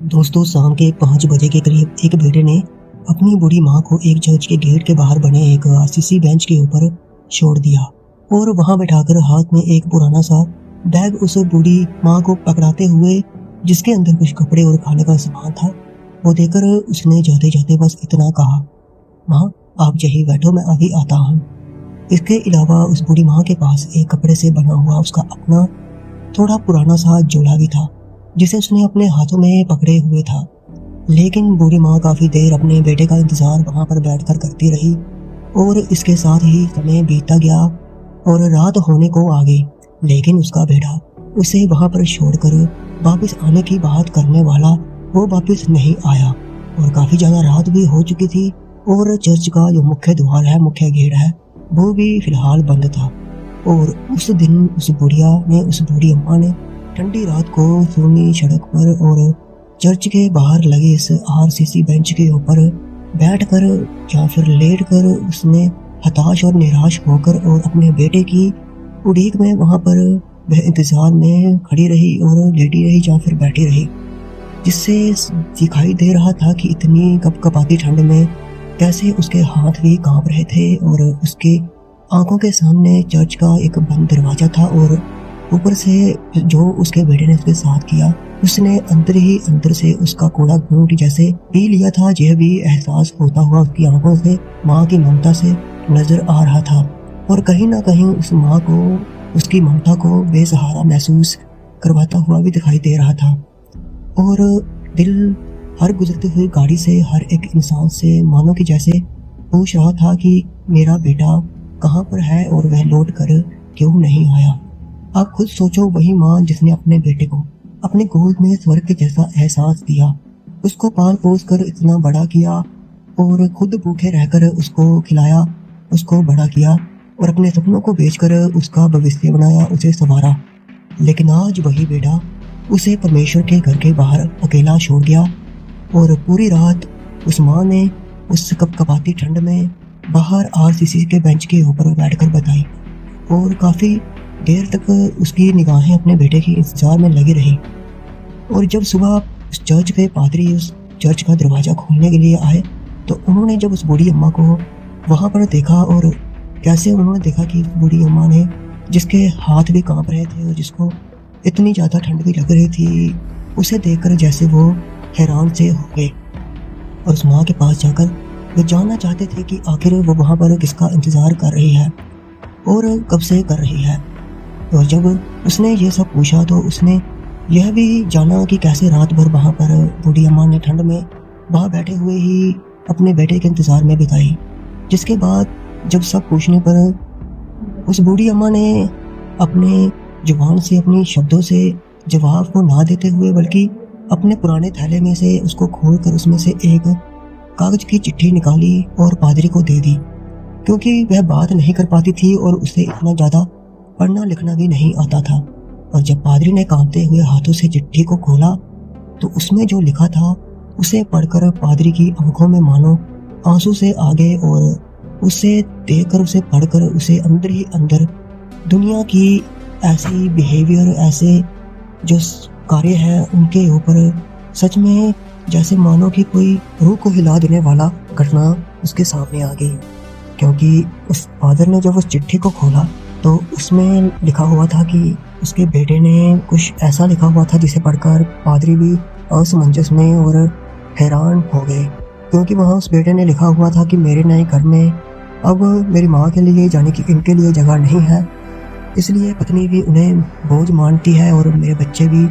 दोस्तों, शाम के 5 बजे के करीब एक बेटे ने अपनी बूढ़ी माँ को एक चर्च के गेट के बाहर बने एक आरसीसी बेंच के ऊपर छोड़ दिया और वहां बैठाकर हाथ में एक पुराना सा बैग उस बूढ़ी माँ को पकड़ाते हुए, जिसके अंदर कुछ कपड़े और खाने का सामान था, वो देकर उसने जाते जाते बस इतना कहा, माँ आप यहीं बैठो, मैं अभी आता हूँ। इसके अलावा उस बूढ़ी माँ के पास एक कपड़े से बना हुआ उसका अपना थोड़ा पुराना सा झोला भी था, जिसे उसने अपने हाथों में पकड़े हुए था। लेकिन बूढ़ी माँ काफी देर अपने बेटे का इंतजार वहां पर बैठकर करती रही और इसके साथ ही समय बीतता गया और रात होने को आ गई। लेकिन उसका बेटा उसे वहां पर छोड़कर वापस आने की बात करने वाला वो वापस नहीं आया और काफी ज्यादा रात भी हो चुकी थी और चर्च का जो मुख्य द्वार है, मुख्य गेट है, वो भी फिलहाल बंद था। और उस दिन उस बूढ़ी अम्मा ने ठंडी रात को सूनी सड़क पर और चर्च के बाहर लगे इस आरसीसी बेंच के ऊपर बैठकर या फिर लेटकर उसने हताश और निराश होकर और अपने बेटे की उड़ीक में वहां पर वह इंतजार में खड़ी रही और लेटी रही या फिर बैठी रही, जिससे दिखाई दे रहा था कि इतनी कपकपाती ठंड में कैसे उसके हाथ भी कांप रहे थे और उसके आंखों के सामने चर्च का एक बंद दरवाजा था और ऊपर से जो उसके बेटे ने उसके साथ किया, उसने अंदर ही अंदर से उसका कूड़ा घूंट जैसे पी लिया था। यह भी एहसास होता हुआ उसकी आंखों से माँ की ममता से नजर आ रहा था और कहीं ना कहीं उस माँ को उसकी ममता को बेसहारा महसूस करवाता हुआ भी दिखाई दे रहा था। और दिल हर गुजरती हुई गाड़ी से हर एक इंसान से मानो कि जैसे पूछ रहा था कि मेरा बेटा कहाँ पर है और वह लौट कर क्यों नहीं आया। आप खुद सोचो, वही माँ जिसने अपने बेटे को अपने गोद में स्वर्ग के जैसा एहसास दिया, उसको पाल पोस कर इतना बड़ा किया और खुद भूखे रहकर उसको खिलाया, उसको बड़ा किया और अपने सपनों को बेचकर उसका भविष्य बनाया, उसे संवारा। लेकिन आज वही बेटा उसे परमेश्वर के घर के बाहर अकेला छोड़ गया और पूरी रात उस माँ ने उस कपकपाती ठंड में बाहर आरसीसी के बेंच के ऊपर बैठकर बताई और काफी देर तक उसकी निगाहें अपने बेटे के इंतजार में लगी रही। और जब सुबह उस चर्च के पादरी उस चर्च का दरवाजा खोलने के लिए आए तो उन्होंने जब उस बूढ़ी अम्मा को वहां पर देखा और कैसे उन्होंने देखा कि बूढ़ी अम्मा ने, जिसके हाथ भी कांप रहे थे और जिसको इतनी ज्यादा ठंड भी लग रही थी, उसे देखकर जैसे वो हैरान से हो गए और उस माँ के पास जाकर वो जानना चाहते थे कि आखिर वो वहां पर किसका इंतजार कर रही है और कब से कर रही है। और जब उसने ये सब पूछा तो उसने यह भी जाना कि कैसे रात भर वहां पर बूढ़ी अम्मा ने ठंड में वहां बैठे हुए ही अपने बेटे के इंतजार में बिताई। जिसके बाद जब सब पूछने पर उस बूढ़ी अम्मा ने अपने जुबान से, अपनी शब्दों से जवाब को ना देते हुए बल्कि अपने पुराने थैले में से उसको खोलकर उसमें से एक कागज की चिट्ठी निकाली और पादरी को दे दी, क्योंकि वह बात नहीं कर पाती थी और उसे इतना ज्यादा पढ़ना लिखना भी नहीं आता था। और जब पादरी ने कांपते हुए हाथों से चिट्ठी को खोला तो उसमें जो लिखा था उसे पढ़कर पादरी की आंखों में मानो आंसू से आ गए और उसे देखकर, उसे पढ़कर उसे अंदर ही अंदर दुनिया की ऐसी बिहेवियर, ऐसे जो कार्य हैं उनके ऊपर सच में जैसे मानो कि कोई रूह को हिला देने वाला घटना उसके सामने आ गई। क्योंकि उस फादर ने जब उस चिट्ठी को खोला तो उसमें लिखा हुआ था कि उसके बेटे ने कुछ ऐसा लिखा हुआ था जिसे पढ़कर पादरी भी असमंजस में और हैरान हो गए, क्योंकि वहाँ उस बेटे ने लिखा हुआ था कि मेरे नए घर में अब मेरी माँ के लिए जाने की इनके लिए जगह नहीं है, इसलिए पत्नी भी उन्हें बोझ मानती है और मेरे बच्चे भी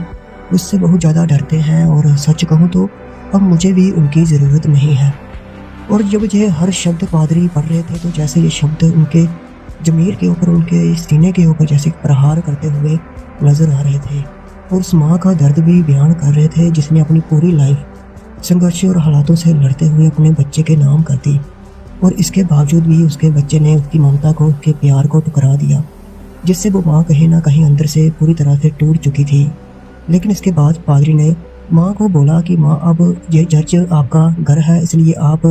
उससे बहुत ज़्यादा डरते हैं और सच कहूँ तो अब मुझे भी उनकी ज़रूरत नहीं है। और जब ये हर शब्द पादरी पढ़ रहे थे तो जैसे ये शब्द उनके जमीर के ऊपर, उनके सीने के ऊपर जैसे प्रहार करते हुए नजर आ रहे थे और उस माँ का दर्द भी बयान कर रहे थे, जिसने अपनी पूरी लाइफ संघर्ष और हालातों से लड़ते हुए अपने बच्चे के नाम कर दी और इसके बावजूद भी उसके बच्चे ने उसकी ममता को, उसके प्यार को ठुकरा दिया, जिससे वो माँ कहीं ना कहीं अंदर से पूरी तरह से टूट चुकी थी। लेकिन इसके बाद पादरी ने माँ को बोला कि माँ, अब ये चर्च आपका घर है, इसलिए आप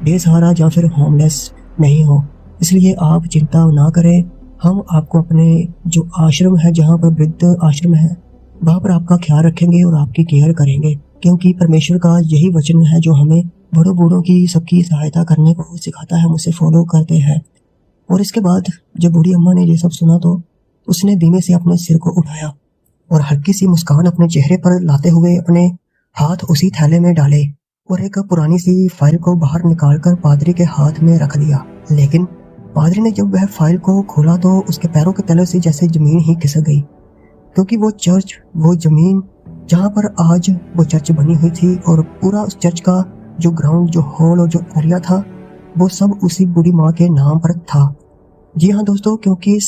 बेसहारा या फिर होमलेस नहीं हो, इसलिए आप चिंता ना करें, हम आपको अपने जो आश्रम है, जहाँ पर वृद्ध आश्रम है, वहाँ पर आपका ख्याल रखेंगे और आपकी केयर करेंगे। क्योंकि परमेश्वर का यही वचन है जो हमें बड़ों बूढ़ों की सबकी सहायता करने को सिखाता है, हम उसे फॉलो करते हैं। और इसके बाद जब बूढ़ी अम्मा ने ये सब सुना तो उसने धीमे से अपने सिर को उठाया और हल्की सी मुस्कान अपने चेहरे पर लाते हुए अपने हाथ उसी थैले में डाले और एक पुरानी सी फाइल को बाहर निकालकर पादरी के हाथ में रख दिया। लेकिन पादरी ने जब वह फाइल को खोला तो उसके पैरों के तले से जैसे जमीन ही खिसक गई, क्योंकि वो चर्च, वो जमीन जहाँ पर आज वो चर्च बनी हुई थी और पूरा उस चर्च का जो ग्राउंड, जो हॉल और जो एरिया था, वो सब उसी बूढ़ी माँ के नाम पर था। जी हाँ दोस्तों, क्योंकि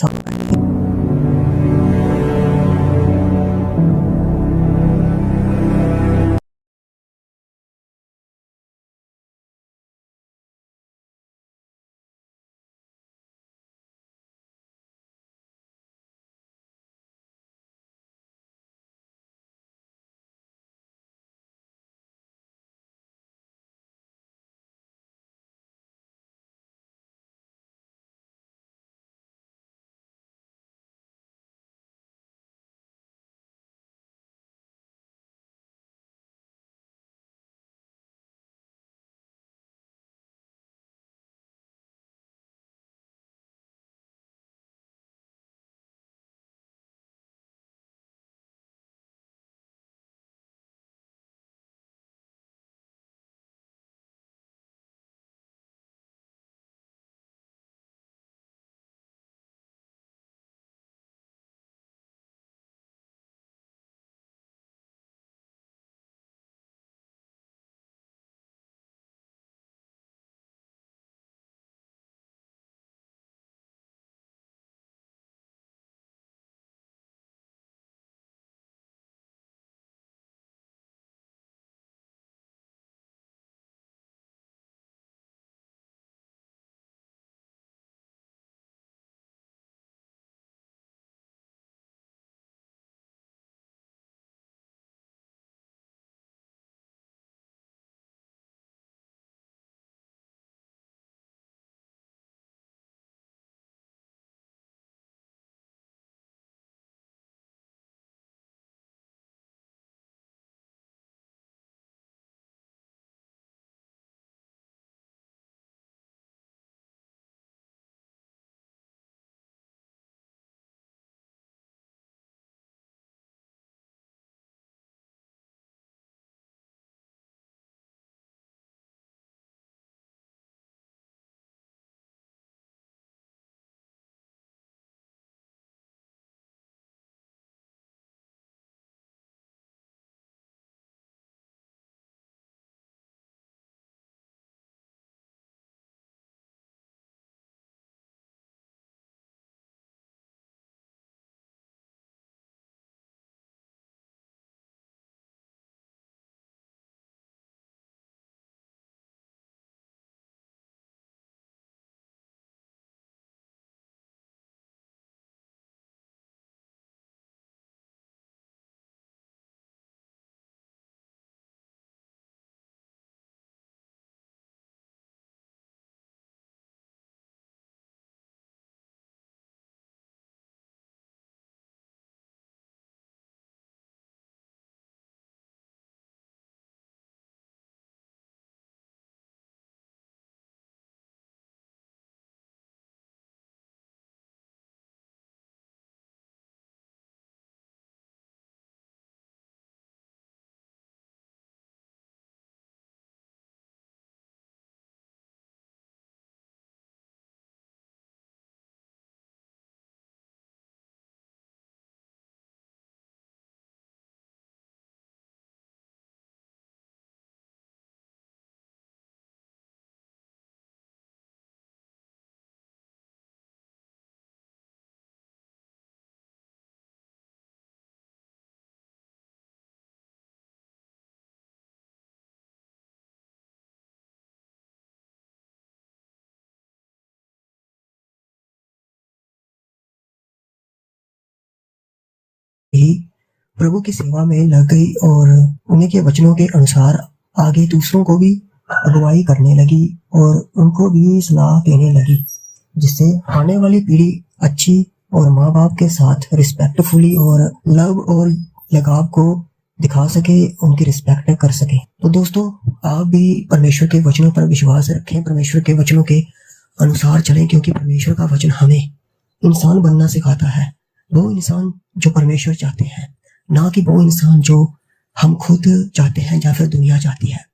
ही प्रभु की सेवा में लग गई और उन्हीं के वचनों के अनुसार आगे दूसरों को भी अगुवाई करने लगी और उनको भी सलाह देने लगी, जिससे आने वाली पीढ़ी अच्छी और माँ बाप के साथ रिस्पेक्टफुली और लव और लगाव को दिखा सके, उनकी रिस्पेक्ट कर सके। तो दोस्तों, आप भी परमेश्वर के वचनों पर विश्वास रखें, परमेश्वर के वचनों के अनुसार चलें, क्योंकि परमेश्वर का वचन हमें इंसान बनना सिखाता है। वो इंसान जो परमेश्वर चाहते हैं, ना कि वो इंसान जो हम खुद चाहते हैं या फिर दुनिया चाहती है।